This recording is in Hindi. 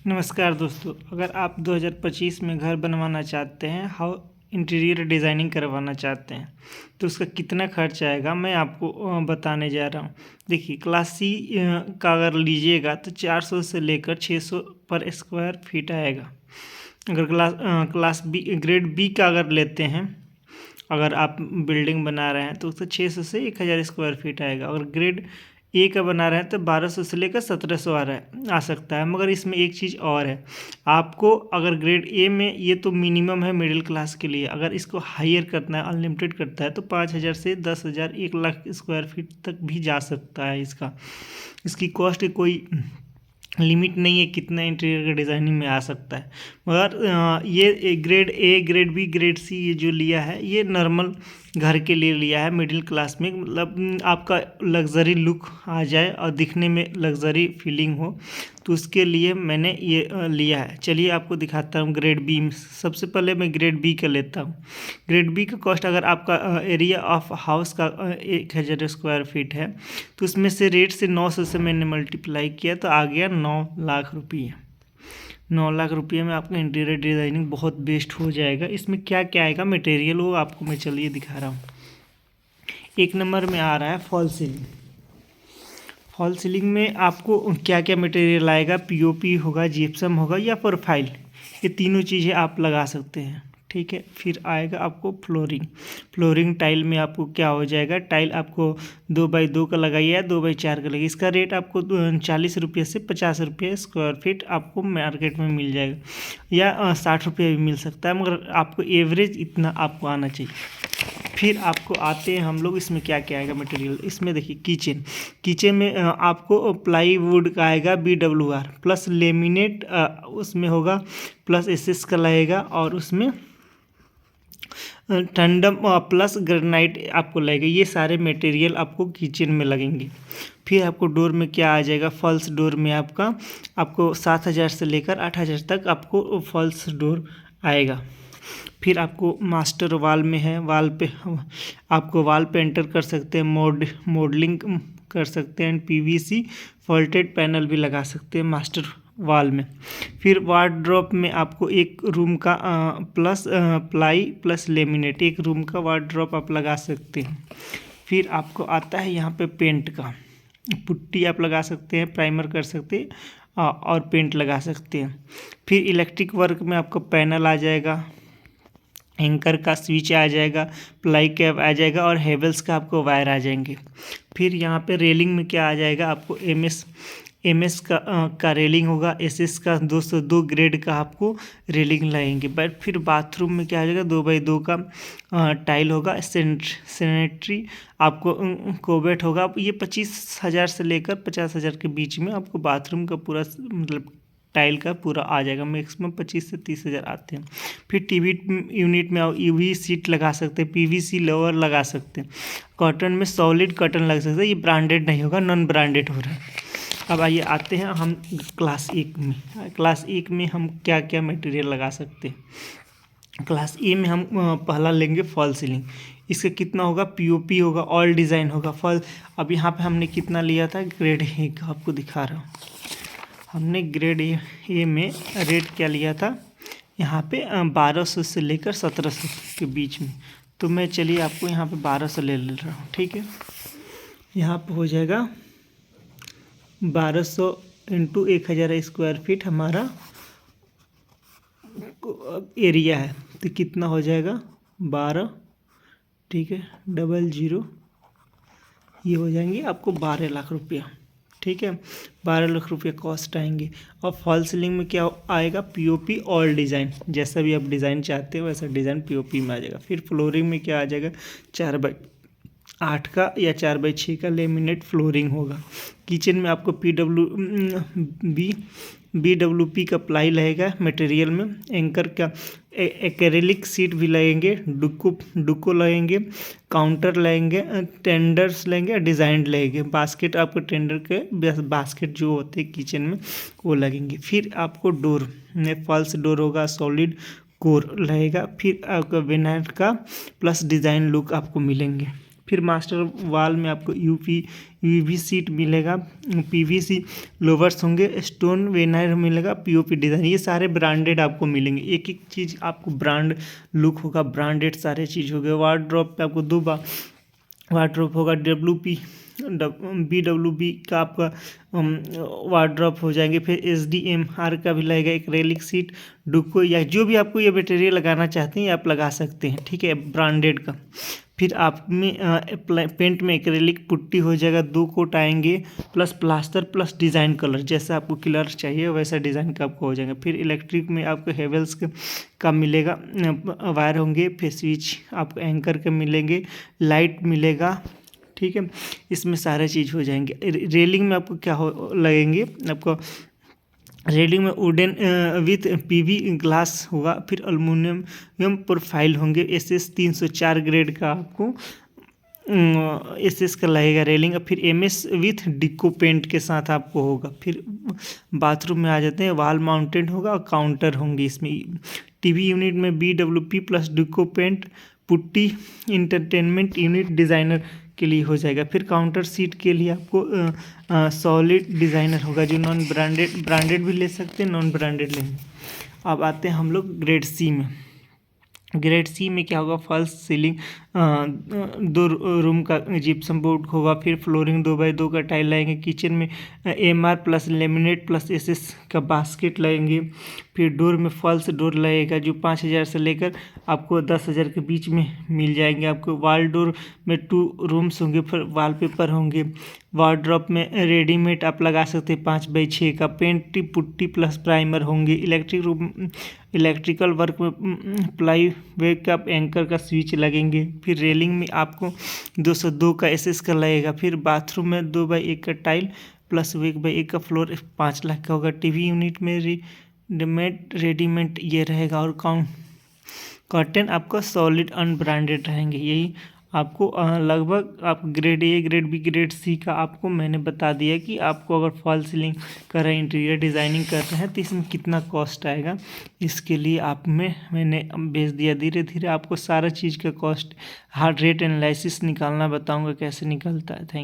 नमस्कार दोस्तों, अगर आप 2025 में घर बनवाना चाहते हैं, हाउ इंटीरियर डिज़ाइनिंग करवाना चाहते हैं, तो उसका कितना खर्च आएगा मैं आपको बताने जा रहा हूँ। देखिए, क्लास सी का अगर लीजिएगा तो 400 से लेकर 600 पर स्क्वायर फीट आएगा। अगर क्लास बी ग्रेड बी का अगर लेते हैं, अगर आप बिल्डिंग बना रहे हैं तो उसका 600 से 1000 स्क्वायर फीट आएगा। अगर ग्रेड ए का बना रहे हैं तो 1200 से लेकर 1700 आ सकता है। मगर इसमें एक चीज़ और है, आपको अगर ग्रेड ए में ये तो मिनिमम है मिडिल क्लास के लिए, अगर इसको हायर करना है, अनलिमिटेड करता है तो 5000 से 10,000 1 लाख स्क्वायर फीट तक भी जा सकता है। इसकी कॉस्ट कोई लिमिट नहीं है कितना इंटीरियर का डिज़ाइनिंग में आ सकता है। मगर ये grade A, grade B, grade C ये जो लिया है ये नॉर्मल घर के लिए लिया है, मिडिल क्लास में, मतलब आपका लग्जरी लुक आ जाए और दिखने में लग्जरी फीलिंग हो, तो उसके लिए मैंने ये लिया है। चलिए आपको दिखाता हूँ ग्रेड बी में। सबसे पहले मैं ग्रेड बी का लेता हूँ। ग्रेड बी का कॉस्ट अगर आपका एरिया ऑफ हाउस का 1000 स्क्वायर फीट है तो उसमें से रेट से 900 से मैंने मल्टीप्लाई किया तो आ गया 9 लाख रुपये। 9 लाख रुपये में आपका इंटीरियर डिज़ाइनिंग बहुत बेस्ट हो जाएगा। इसमें क्या क्या आएगा मटेरियल, वो आपको मैं चलिए दिखा रहा हूँ। एक नंबर में आ रहा है फॉल सीलिंग। फॉल सीलिंग में आपको क्या क्या मटेरियल आएगा, पीओपी होगा, जिप्सम होगा या प्रोफाइल, ये तीनों चीज़ें आप लगा सकते हैं। ठीक है, फिर आएगा आपको फ्लोरिंग टाइल में आपको क्या हो जाएगा, टाइल आपको 2x2 का लगाइए या 2x4 का लगाइए। इसका रेट आपको 40 रुपये से 50 रुपये स्क्वायर फीट आपको मार्केट में मिल जाएगा, या 60 रुपये भी मिल सकता है, मगर आपको एवरेज इतना आपको आना चाहिए। फिर आपको आते हैं हम लोग, इसमें क्या क्या आएगा मटेरियल। इसमें देखिए किचन में आपको प्लाईवुड का आएगा BWR प्लस लेमिनेट उसमें होगा, प्लस SS का लगेगा, और उसमें टंडम प्लस ग्रेनाइट आपको लगेगा। ये सारे मटेरियल आपको किचन में लगेंगे। फिर आपको डोर में क्या आ जाएगा, फॉल्स डोर में आपको 7000 से लेकर 8000 तक आपको फॉल्स डोर आएगा। फिर आपको मास्टर वाल में है, वाल पे आपको वाल पेंटर कर सकते हैं, मॉडलिंग कर सकते हैं, PVC फॉल्टेड पैनल भी लगा सकते हैं मास्टर वाल में। फिर वार्डरोब में आपको एक रूम का प्लस प्लाई प्लस लेमिनेट, एक रूम का वार्डरोब आप लगा सकते हैं। फिर आपको आता है यहाँ पे पेंट का, पुट्टी आप लगा सकते हैं, प्राइमर कर सकते हैं और पेंट लगा सकते हैं। फिर इलेक्ट्रिक वर्क में आपको पैनल आ जाएगा, एंकर का स्विच आ जाएगा, प्लाई कैप आ जाएगा और हेवल्स का आपको वायर आ जाएंगे। फिर यहाँ पे रेलिंग में क्या आ जाएगा, आपको MS का रेलिंग होगा, SS का 202 ग्रेड का आपको रेलिंग लगेंगे। बट फिर बाथरूम में क्या आ जाएगा, 2x2 का टाइल होगा, सैनिटरी आपको कोवेट होगा। ये 25,000 से लेकर 50,000 के बीच में आपको बाथरूम का पूरा मतलब टाइल का पूरा आ जाएगा। मैक्सिमम 25 से 30,000 आते हैं। फिर टीवी यूनिट में UV सीट लगा सकते हैं, PVC लोअर लगा सकते हैं, कॉटन में सॉलिड कॉटन लग सकता है। ये ब्रांडेड नहीं होगा, नॉन ब्रांडेड हो रहा है। अब आइए आते हैं हम क्लास 1 में। क्लास 1 में हम क्या क्या मटेरियल लगा सकते हैं। क्लास ए में हम पहला लेंगे फॉल सीलिंग। इसका कितना होगा, POP होगा, ऑल डिज़ाइन होगा फॉल। अब यहाँ पे हमने कितना लिया था, ग्रेड ए का आपको दिखा रहा हूँ। हमने ग्रेड ए में रेट क्या लिया था, यहाँ पे 1200 से लेकर 1700 के बीच में। तो मैं चलिए आपको यहाँ पे 1200 ले रहा हूँ। ठीक है, यहाँ पे हो जाएगा 1200 इंटू 1000 स्क्वायर फीट हमारा एरिया है, तो कितना हो जाएगा 12, ठीक है, 00, ये हो जाएंगे आपको 12 लाख रुपया। ठीक है, 12 लाख रुपये कॉस्ट आएंगे। और फॉल सीलिंग में क्या आएगा, POP ऑल डिज़ाइन, जैसा भी आप डिज़ाइन चाहते हो वैसा डिज़ाइन POP में आ जाएगा। फिर फ्लोरिंग में क्या आ जाएगा, 4x8 का या 4x6 का लेमिनेट फ्लोरिंग होगा। किचन में आपको BWP का प्लाई लगेगा मटेरियल में, एंकर का एक्रेलिक सीट भी लगेंगे, डुको लगेंगे, काउंटर लगेंगे, टेंडर्स लगेंगे, डिज़ाइन लगेंगे, बास्केट आपको टेंडर के बास्केट जो होते हैं किचन में वो लगेंगे। फिर आपको डोर में फॉल्स डोर होगा, सॉलिड कोर लगेगा। फिर आपका विनाइट का प्लस डिज़ाइन लुक आपको मिलेंगे। फिर मास्टर वॉल में आपको यूवी सीट मिलेगा, पीवीसी लोवर्स होंगे, स्टोन वेनाइर मिलेगा, पीओपी डिज़ाइन, ये सारे ब्रांडेड आपको मिलेंगे। एक एक चीज़ आपको ब्रांड लुक होगा, ब्रांडेड सारे चीज़ हो गए। वार्डरोब पे आपको 2 वार्डरोब होगा, BWB का आपका वार्डरोब हो जाएंगे। फिर SDMR का भी लगेगा, एक रेलिक सीट, डुको, या जो भी आपको ये मटेरियल लगाना चाहते हैं आप लगा सकते हैं, ठीक है, ब्रांडेड का। फिर आप में पेंट में एक्रेलिक पुट्टी हो जाएगा, 2 कोट आएंगे, plus plaster plus design colour, जैसा आपको कलर चाहिए वैसा डिज़ाइन का आपको हो जाएगा। फिर इलेक्ट्रिक में आपको हेवेल्स का मिलेगा, वायर होंगे, फिर स्विच आपको एंकर के मिलेंगे, लाइट मिलेगा, ठीक है, इसमें सारे चीज़ हो जाएंगे। रेलिंग में आपको क्या लगेंगे, आपको रेलिंग में वुडन विथ पीवी ग्लास होगा, फिर अल्मुनियम प्रोफाइल होंगे, SS 304 ग्रेड का आपको SS का लगेगा रेलिंग। फिर MS विथ डिको पेंट के साथ आपको होगा। फिर बाथरूम में आ जाते हैं, वॉल माउंटेड होगा और काउंटर होंगे इसमें। टीवी यूनिट में BWP plus deco paint putty, entertainment unit designer के लिए हो जाएगा। फिर काउंटर सीट के लिए आपको सॉलिड डिज़ाइनर होगा, जो ब्रांडेड भी ले सकते हैं, नॉन ब्रांडेड लेंगे। अब आते हैं हम लोग ग्रेड सी में। ग्रेड सी में क्या होगा, फॉल्स सीलिंग, 2 रूम का जिप्सम बोर्ड होगा, फिर फ्लोरिंग 2x2 का टाइल लगेंगे, किचन में MR plus laminate plus SS का बास्केट लगेंगे। फिर डोर में फॉल्स डोर लगेगा, जो 5,000 से लेकर आपको 10,000 के बीच में मिल जाएंगे। आपको वॉल डोर में 2 रूम्स होंगे, फिर वॉलपेपर होंगे। वार्डरोब में रेडीमेड आप लगा सकते हैं 5x6 का, पेंट पुट्टी प्लस प्राइमर होंगे। इलेक्ट्रिकल वर्क में प्लाई वे का एंकर का स्विच लगेंगे। फिर रेलिंग में आपको 202 का SS का लगेगा। फिर बाथरूम में 2x1 का टाइल प्लस 1x1 का फ्लोर 5 लाख का होगा। टीवी यूनिट में रेडीमेड ये रहेगा, और कर्टेन आपका सॉलिड अनब्रांडेड रहेंगे। यही आपको लगभग आप grade A grade B grade C का आपको मैंने बता दिया कि आपको अगर फॉल सीलिंग कर रहे हैं, इंटीरियर डिज़ाइनिंग कर रहे हैं, तो इसमें कितना कॉस्ट आएगा। इसके लिए मैंने भेज दिया। धीरे धीरे आपको सारा चीज़ का कॉस्ट हार्ड रेट एनालिसिस निकालना बताऊंगा कैसे निकलता है। Thank you.